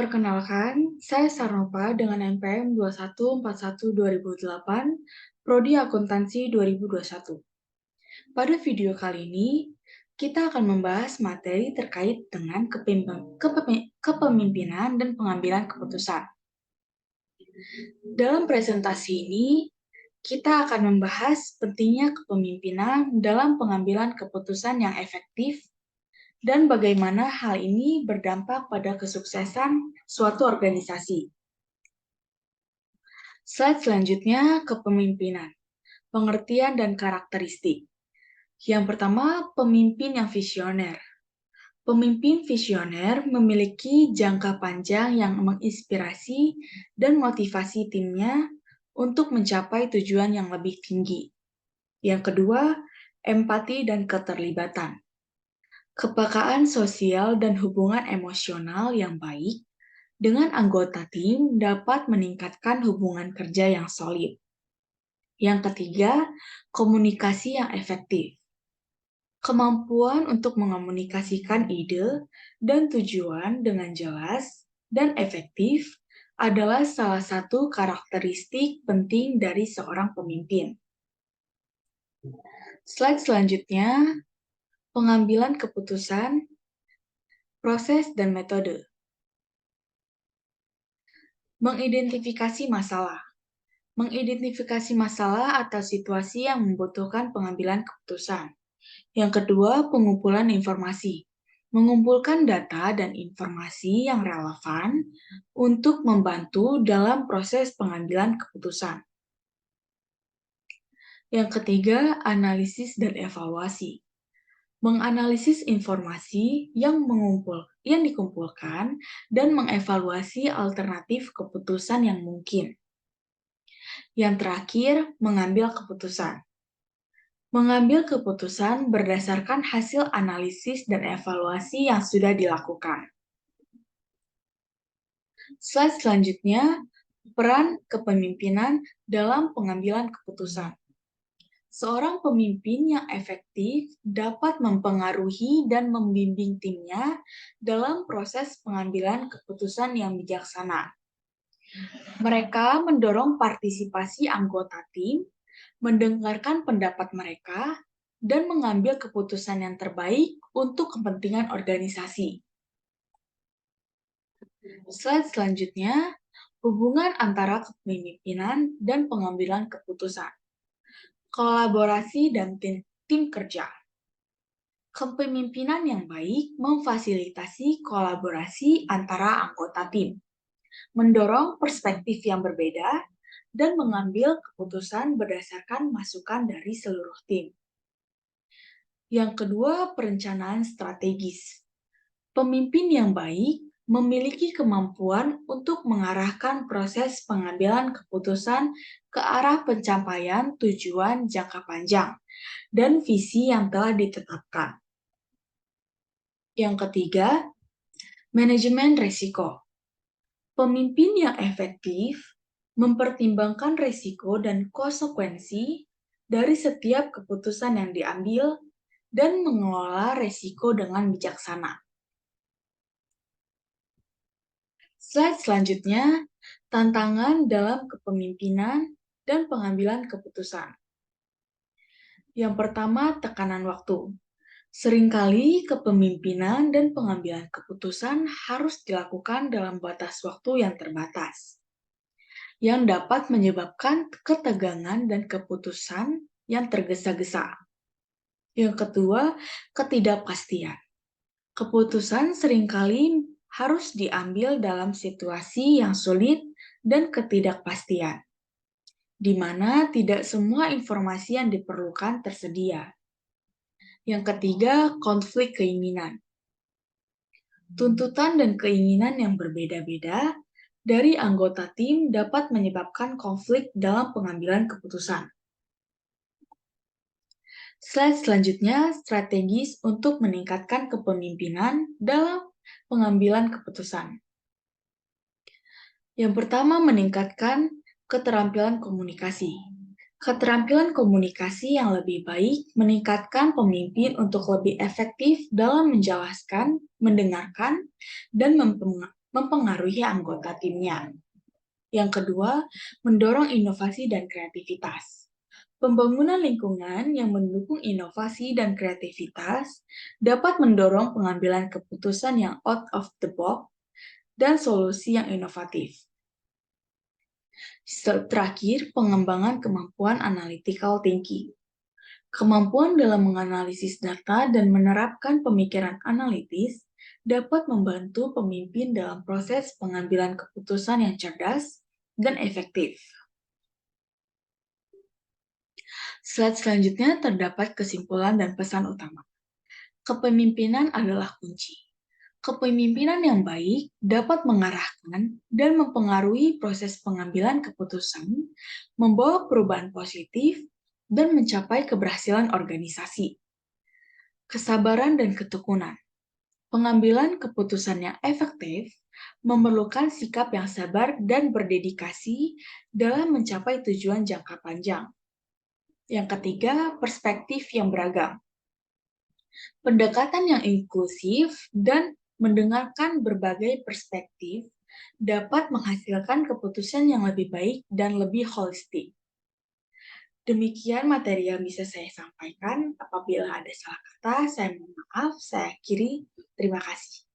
Perkenalkan, saya Sarnova dengan NPM 2141-2008, Prodi Akuntansi 2021. Pada video kali ini, kita akan membahas materi terkait dengan kepemimpinan dan pengambilan keputusan. Dalam presentasi ini, kita akan membahas pentingnya kepemimpinan dalam pengambilan keputusan yang efektif dan bagaimana hal ini berdampak pada kesuksesan suatu organisasi. Slide selanjutnya, kepemimpinan, pengertian dan karakteristik. Yang pertama, pemimpin yang visioner. Pemimpin visioner memiliki jangka panjang yang menginspirasi dan motivasi timnya untuk mencapai tujuan yang lebih tinggi. Yang kedua, empati dan keterlibatan. Kepekaan sosial dan hubungan emosional yang baik dengan anggota tim dapat meningkatkan hubungan kerja yang solid. Yang ketiga, komunikasi yang efektif. Kemampuan untuk mengomunikasikan ide dan tujuan dengan jelas dan efektif adalah salah satu karakteristik penting dari seorang pemimpin. Slide selanjutnya, pengambilan keputusan, proses dan metode. Mengidentifikasi masalah. Mengidentifikasi masalah atau situasi yang membutuhkan pengambilan keputusan. Yang kedua, pengumpulan informasi. Mengumpulkan data dan informasi yang relevan untuk membantu dalam proses pengambilan keputusan. Yang ketiga, analisis dan evaluasi. Menganalisis informasi yang dikumpulkan dan mengevaluasi alternatif keputusan yang mungkin. Yang terakhir, mengambil keputusan. Mengambil keputusan berdasarkan hasil analisis dan evaluasi yang sudah dilakukan. Slide selanjutnya, peran kepemimpinan dalam pengambilan keputusan. Seorang pemimpin yang efektif dapat mempengaruhi dan membimbing timnya dalam proses pengambilan keputusan yang bijaksana. Mereka mendorong partisipasi anggota tim, mendengarkan pendapat mereka, dan mengambil keputusan yang terbaik untuk kepentingan organisasi. Slide selanjutnya, hubungan antara kepemimpinan dan pengambilan keputusan. Kolaborasi dan tim kerja. Kepemimpinan yang baik memfasilitasi kolaborasi antara anggota tim, mendorong perspektif yang berbeda, dan mengambil keputusan berdasarkan masukan dari seluruh tim. Yang kedua, perencanaan strategis. Pemimpin yang baik memiliki kemampuan untuk mengarahkan proses pengambilan keputusan ke arah pencapaian tujuan jangka panjang dan visi yang telah ditetapkan. Yang ketiga, manajemen risiko. Pemimpin yang efektif mempertimbangkan risiko dan konsekuensi dari setiap keputusan yang diambil dan mengelola risiko dengan bijaksana. Slide selanjutnya, tantangan dalam kepemimpinan dan pengambilan keputusan. Yang pertama, tekanan waktu. Seringkali kepemimpinan dan pengambilan keputusan harus dilakukan dalam batas waktu yang terbatas, yang dapat menyebabkan ketegangan dan keputusan yang tergesa-gesa. Yang kedua, ketidakpastian. Keputusan seringkali harus diambil dalam situasi yang sulit dan ketidakpastian, di mana tidak semua informasi yang diperlukan tersedia. Yang ketiga, konflik keinginan. Tuntutan dan keinginan yang berbeda-beda dari anggota tim dapat menyebabkan konflik dalam pengambilan keputusan. Slide selanjutnya, strategis untuk meningkatkan kepemimpinan dalam pengambilan keputusan. Yang pertama, meningkatkan keterampilan komunikasi. Keterampilan komunikasi yang lebih baik meningkatkan pemimpin untuk lebih efektif dalam menjelaskan, mendengarkan, dan mempengaruhi anggota timnya. Yang kedua, mendorong inovasi dan kreativitas. Pembangunan lingkungan yang mendukung inovasi dan kreativitas dapat mendorong pengambilan keputusan yang out of the box dan solusi yang inovatif. Terakhir, pengembangan kemampuan analytical thinking. Kemampuan dalam menganalisis data dan menerapkan pemikiran analitis dapat membantu pemimpin dalam proses pengambilan keputusan yang cerdas dan efektif. Slide selanjutnya terdapat kesimpulan dan pesan utama. Kepemimpinan adalah kunci. Kepemimpinan yang baik dapat mengarahkan dan mempengaruhi proses pengambilan keputusan, membawa perubahan positif, dan mencapai keberhasilan organisasi. Kesabaran dan ketekunan. Pengambilan keputusan yang efektif memerlukan sikap yang sabar dan berdedikasi dalam mencapai tujuan jangka panjang. Yang ketiga, perspektif yang beragam. Pendekatan yang inklusif dan mendengarkan berbagai perspektif dapat menghasilkan keputusan yang lebih baik dan lebih holistik. Demikian materi yang bisa saya sampaikan. Apabila ada salah kata, saya mohon maaf. Saya akhiri. Terima kasih.